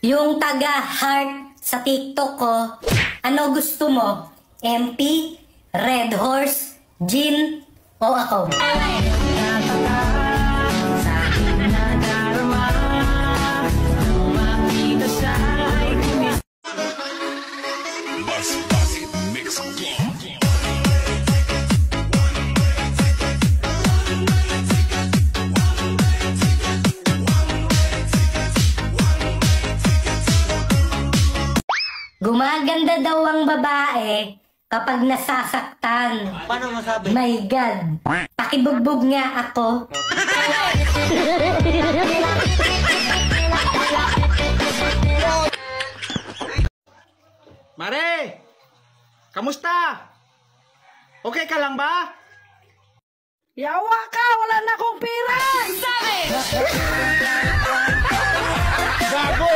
Yung taga-heart sa TikTok ko, ano gusto mo? MP, Red Horse, Jin, o ako? Gumaganda daw ang babae kapag nasasaktan. Paano masabi? My God, pakibugbog nga ako. Mare! Kamusta? Okay ka lang ba? Yawa ka! Wala na akong pera! Sabi! Gago!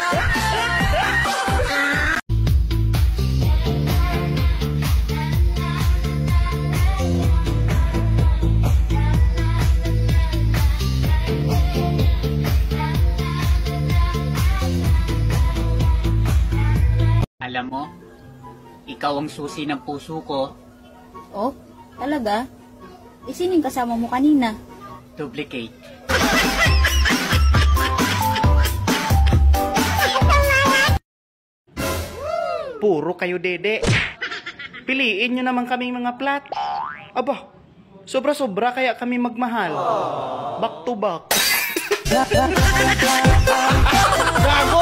Alam mo, ikaw ang susi ng puso ko. Oh, talaga? Sino yung kasama mo kanina? Duplicate. Puro kayo dede. Piliin nyo naman kaming mga plat. Aba, sobra-sobra kaya kami magmahal. Back to back. Gago!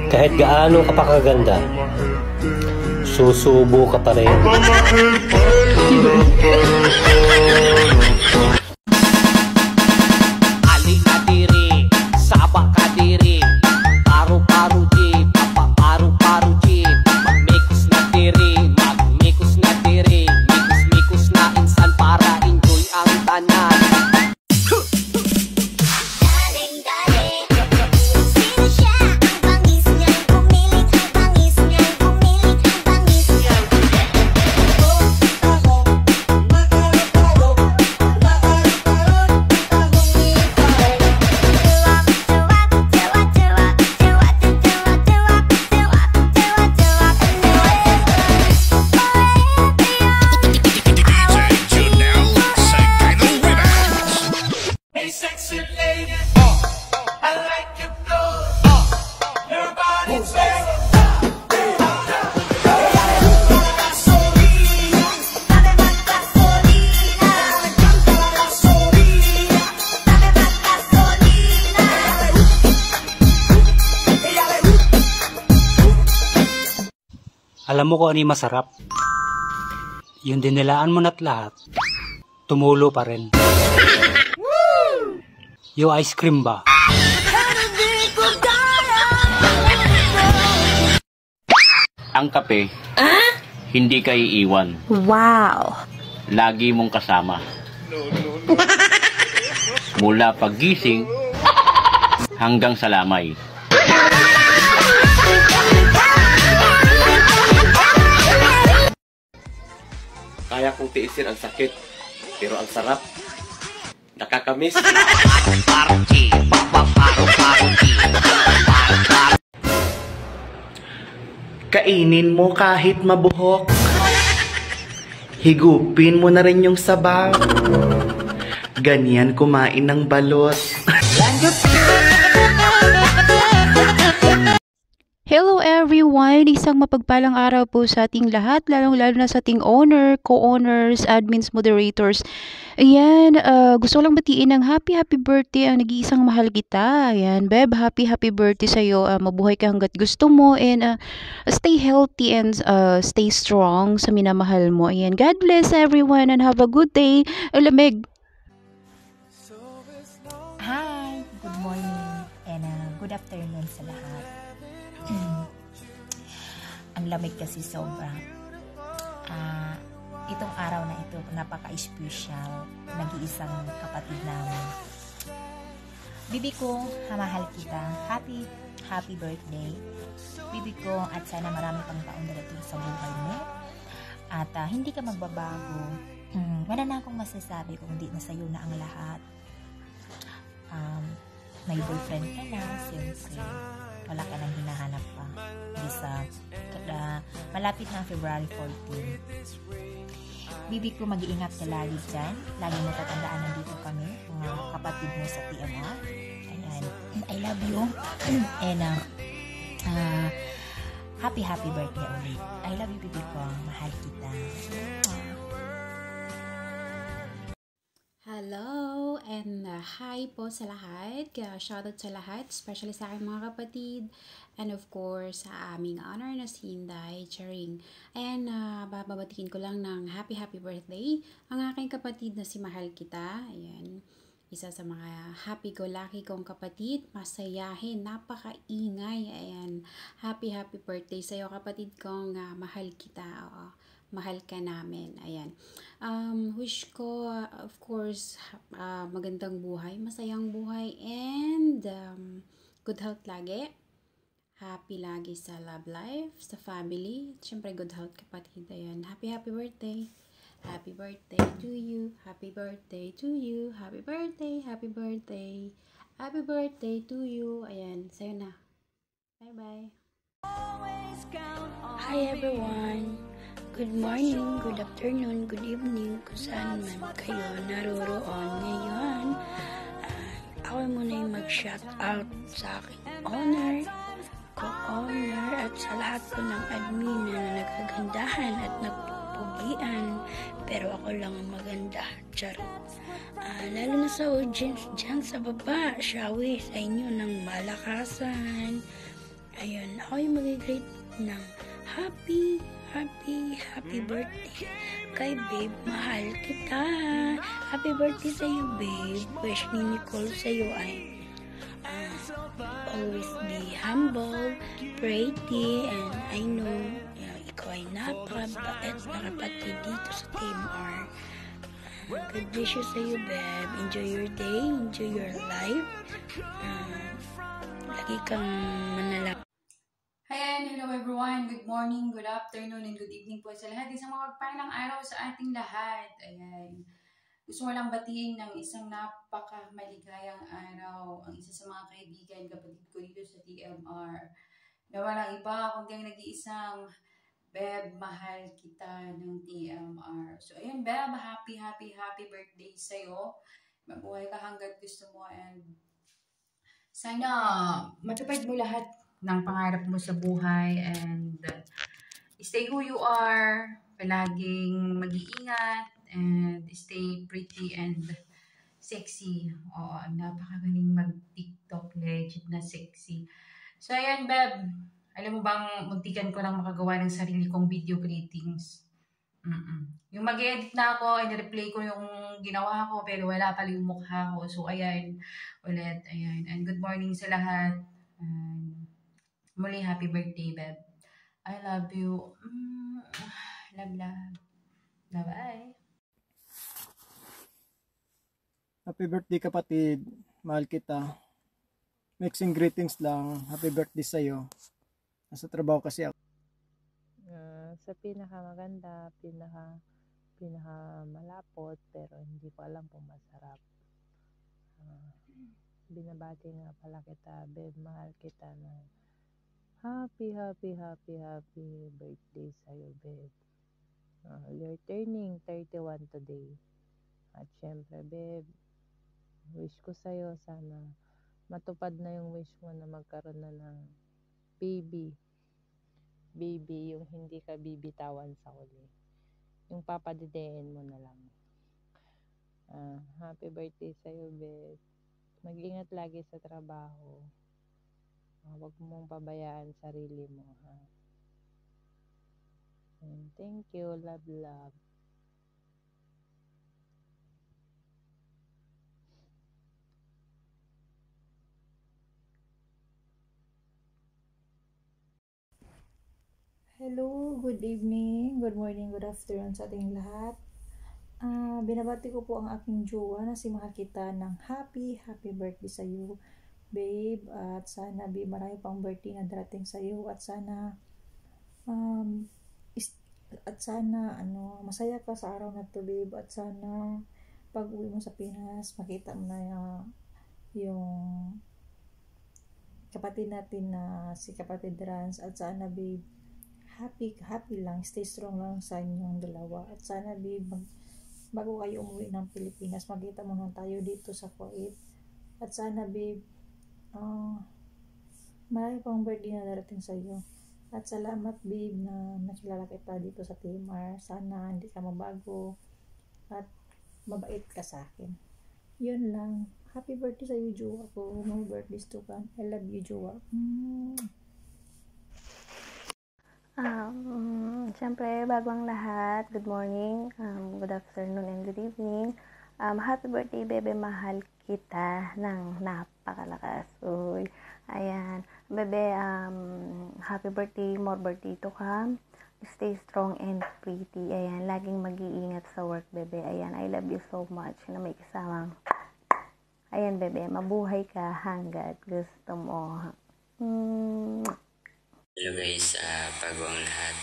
Kahit gaano ka pa kaganda, susubo ka pa rin. Aling kadiri, sabak kadiri, paru-paru jeep, paru-paru jeep, magmikos na diri, magmikos na diri, mikos-mikos na insan para enjoy ang tanan. Alam mo kung ano yung masarap? Yung dinilaan mo na't lahat, tumulo pa rin. Yung ice cream ba? Ang kape, hindi ka iiwan. Wow! Lagi mong kasama. Mula paggising hanggang sa lamay. Kaya kong tiisin ang sakit, pero ang sarap, nakakamiss. Kainin mo kahit mabuhok. Higupin mo na rin yung sabaw. Ganyan kumain ng balot. Hello everyone! Isang mapagpalang araw po sa ating lahat, lalong-lalo na sa ating owner, co-owners, admins, moderators. Ayan, gusto lang batiin ng happy birthday ang nag-iisang mahal kita. Ayan, Beb, happy birthday sa'yo. Mabuhay ka hanggat gusto mo and stay healthy and stay strong sa minamahal mo. Ayan, God bless everyone and have a good day. Lamig! Hi! Good morning and good afternoon sa lahat. Ang lamig kasi sobra. Itong araw na ito, napaka-special. Nag-iisang kapatid namin. Bibi ko, mahal kita. Happy birthday. Bibi ko, at sana marami pang taon darating sa buhay mo. At hindi ka magbabago. Wala na akong masasabi kung di na sa'yo na ang lahat. May boyfriend ka na, siyempre. Wala ka nang hinahanap pa. Malapit na February 14. Bibi ko, mag-iingat ka lagi dyan. Lagi mo tatandaan, nandito kami, mga kapatid mo sa TMR. Ayan. I love you. And happy birthday ulit. I love you, bibi ko. Mahal kita. Hello and hi po sa lahat. Shoutout sa lahat, especially sa aking mga kapatid. And of course, sa aming honor na si Inday Charing. Ayan, bababatikin ko lang ng happy birthday ang aking kapatid na si Mahal Kita. Ayan, isa sa mga happy-go-lucky kong kapatid. Masayahin, napakaingay. Ayan, happy birthday sa'yo kapatid kong Mahal Kita. Oo, mahal ka namin. Ayan. Wish ko, of course, magandang buhay, masayang buhay, and good health lagi. Happy lagi sa love life, sa family. Siyempre, good health kapatid. Ayan. Happy birthday. Happy birthday to you. Happy birthday to you. Happy birthday. Happy birthday. Happy birthday to you. Ayan. Sa'yo na. Bye-bye. Hi everyone. Good morning, good afternoon, good evening, kung saan man kayo naroroon ngayon. Ako muna yung mag-shout out sa aking owner, co-owner, at sa lahat po ng admin na nagagandahan at nagpupugian. Pero ako lang ang maganda, charot. Lalo na sa audience dyan sa baba, shawi sa inyo ng malakasan. Ayun, ako yung mag-greet ng happy birthday kay babe, mahal kita. Happy birthday sa'yo, babe. Wish ni Nicole sa'yo ay always be humble, pretty, and I know ikaw ay napakabait na kapatid dito sa Team R. God bless you sa'yo, babe. Enjoy your day, enjoy your life. Lagi kang manalangin. Ayan, hello everyone. Good morning, good afternoon, and good evening po sa lahat. Isang mapagpalang araw sa ating lahat. Ayan. Gusto ko lang batiin ng isang napakamaligayang araw ang isa sa mga kaibigan, kapatid ko dito sa TMR. Na walang iba kundi ang nag-iisang Beb, mahal kita ng TMR. So ayan, Beb, happy birthday sa'yo. Mabuhay ka hanggat gusto mo, and sana matupad mo lahat ng pangarap mo sa buhay, and stay who you are, palaging mag-iingat, and stay pretty and sexy. Oo, napakagaling mag-TikTok, legit na sexy. So ayan, Beb, alam mo bang muntikan ko lang makagawa ng sarili kong video greetings. Yung mag-edit na ako, in-replay ko yung ginawa ko, pero wala pala yung mukha ko. So ayan, ulit, ayan. And good morning sa lahat. Muli, happy birthday, Beb. I love you. Love. Bye-bye. Happy birthday, kapatid. Mahal kita. Mixing greetings lang. Happy birthday sa'yo. Nasa trabaho kasi ako. Sa pinakamaganda, pinakamalapot, pero hindi ko alam kung masarap. Binabati nga pala kita, Beb, mahal kita na happy birthday sa'yo, Beb. You're turning 31 today. At syempre, Beb, wish ko sa'yo sana matupad na yung wish mo na magkaroon na ng baby, yung hindi ka bibitawan sa huli, yung papadidein mo na lang. Happy birthday sa'yo, Beb. Mag-ingat lagi sa trabaho. Huwag mong pabayaan sarili mo, ha? And thank you, love. Hello, good evening, good morning, good afternoon sa ating lahat. Binabati ko po ang aking jowa na si Mahakita ng happy birthday sa iyo, babe. At sana, babe, marami pang birthday na darating sa iyo. At sana, masaya ka sa araw na to, babe. At sana, pag uwi mo sa Pinas, makita mo na yung kapatid natin na si kapatid Rans. At sana, babe, happy lang, stay strong lang sa inyong dalawa. At sana, babe, bago kayo umuwi ng Pilipinas, magkita muna tayo dito sa Kuwait. At sana, babe, marami pang birthday na darating sa iyo. At salamat, babe, na nakilala kita dito sa Timar. Sana hindi ka mabago at mabait ka sa akin. Yun lang. Happy birthday sa iyo, jowa ko. More birthdays to come. I love you, jowa. Siyempre, bago ang lahat, good morning, good afternoon, and good evening. Happy birthday, bebe, mahal kita ng napakalakas. Uy, ayan, bebe, happy birthday, more birthday to come. Stay strong and pretty. Ayan, laging mag-iingat sa work, bebe. Ayan, I love you so much na may kasamang. Ayan, bebe, mabuhay ka hanggat gusto mo. Hello guys, bago ang lahat,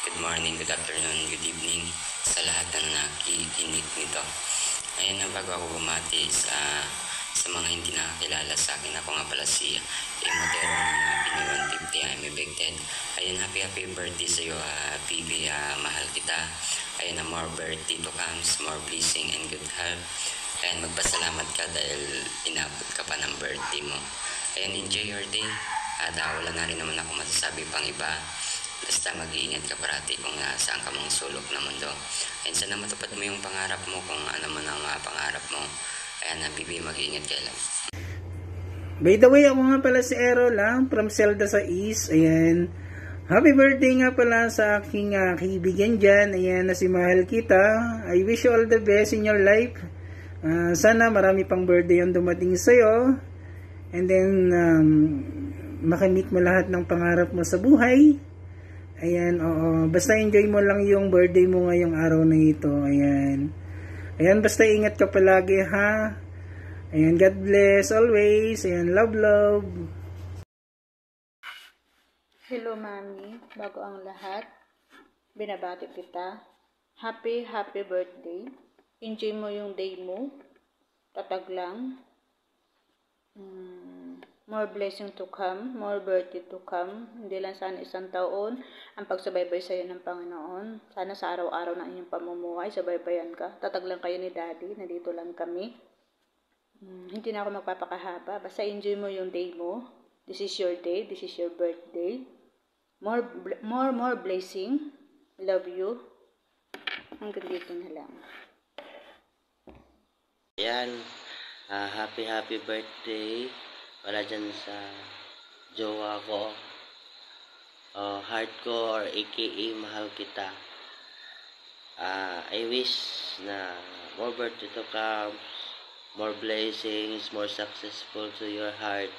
good morning, good afternoon, good evening sa lahat ng nakikinig nito. Ayun na, bago ako bumati sa mga hindi nakakilala sa akin, ako nga pala si Modero ng Pinoy 150, I'm evicted. Ayun, happy birthday sa iyo, baby, mahal kita. Ayun na, more birthday to comes, more blessing and good health. Ayun, magpasalamat ka dahil inabot ka pa ng birthday mo. Ayun, enjoy your day. Wala na rin naman ako masasabi pang iba. Basta mag-iingat ka parati kung saan ka mang sulok ng mundo. Ayun, sana matupad mo yung pangarap mo kung ano man ang pangarap mo. Ayan, bibi, mag-iingat ka lang. By the way, ako nga pala si Ero lang from Zelda sa East. Ayan, happy birthday nga pala sa aking kaibigan dyan. Ayan, na si Mahal Kita. I wish you all the best in your life. Sana marami pang birthday ang dumating sa'yo. And then, makamit mo lahat ng pangarap mo sa buhay. Ayan, oo. Basta enjoy mo lang yung birthday mo ngayong araw na ito. Ayan. Ayan, basta ingat ka palagi, ha? Ayan, God bless always. Ayan, love. Hello, mami. Bago ang lahat, binabati kita. Happy birthday. Enjoy mo yung day mo. Tatag lang. More blessing to come, more birthday to come. Hindi lang sana isang taon ang pagsubaybay sa iyo ng Panginoon. Sana sa araw-araw na inyong pamumuhay, subaybayan ka. Tatag lang kayo ni Daddy, nandito lang kami. Hindi na ako magpapakahaba. Basta enjoy mo yung day mo. This is your day, this is your birthday. More blessing. Love you. Hanggang dito na lang. Ayan, happy birthday. Wala dyan sa jowa ko, hardcore, aka mahal kita. I wish na more birthday to come, more blessings, more successful to your heart.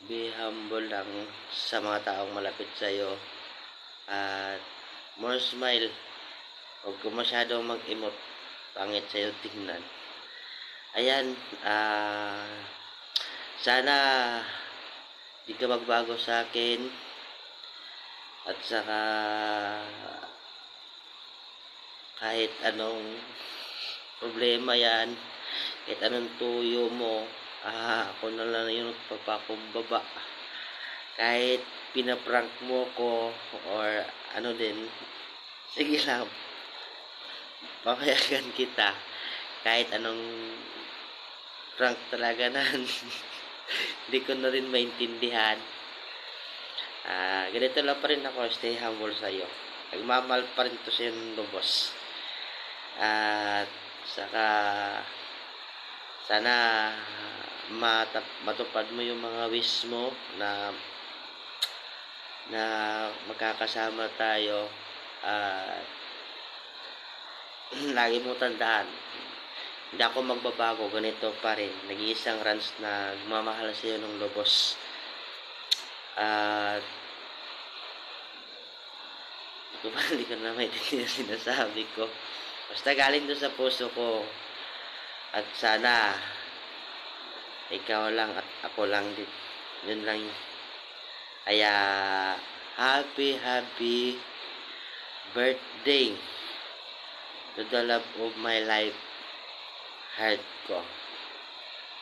Be humble lang sa mga taong malapit sa'yo. At more smile. Huwag ko masyadong mag-emote. Pangit sa'yo tingnan. Ayan, sana di ka magbago sa akin at saka kahit anong problema yan, kahit anong tuyo mo, ako na lang yung papakumbaba. Kahit pinaprank mo ko or ano din, sige lang, papayagan kita. Kahit anong prank talaga na hindi ko na rin maintindihan. Ganito lang pa rin ako, stay humble sa iyo. Nagmamahal pa rin to sa iyo ng lubos. At saka sana matupad mo yung mga wish mo na magkakasama tayo. At lagi mo tandaan, hindi ako magbabago, ganito pa rin. Nag-iisang Rans na magmamahal sa iyo ng lubos. At Hindi ko na maintindihan sinasabi ko. Basta galing doon sa puso ko. At sana, ikaw lang at ako lang din. Yun lang yun. Kaya, happy birthday to the love of my life, heart ko.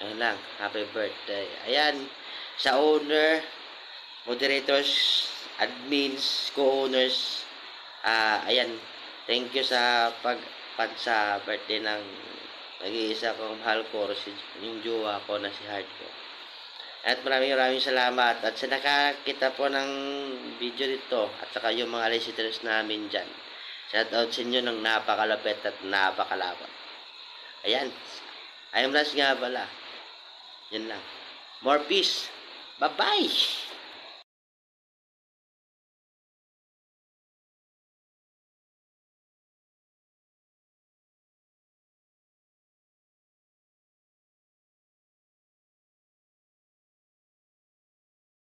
Yun lang, happy birthday. Ayan, sa owner, moderators, admins, co-owners, ayan, thank you sa sa birthday ng nag-iisa kong mahal ko, yung jowa ko na si Heart ko. At maraming salamat. At sa nakakita po ng video dito, at saka yung mga listeners namin dyan, shout out sa inyo ng napakalapit at napakalawak. Ayan, I am Ras nga pala. Yan lang. More peace. Bye-bye!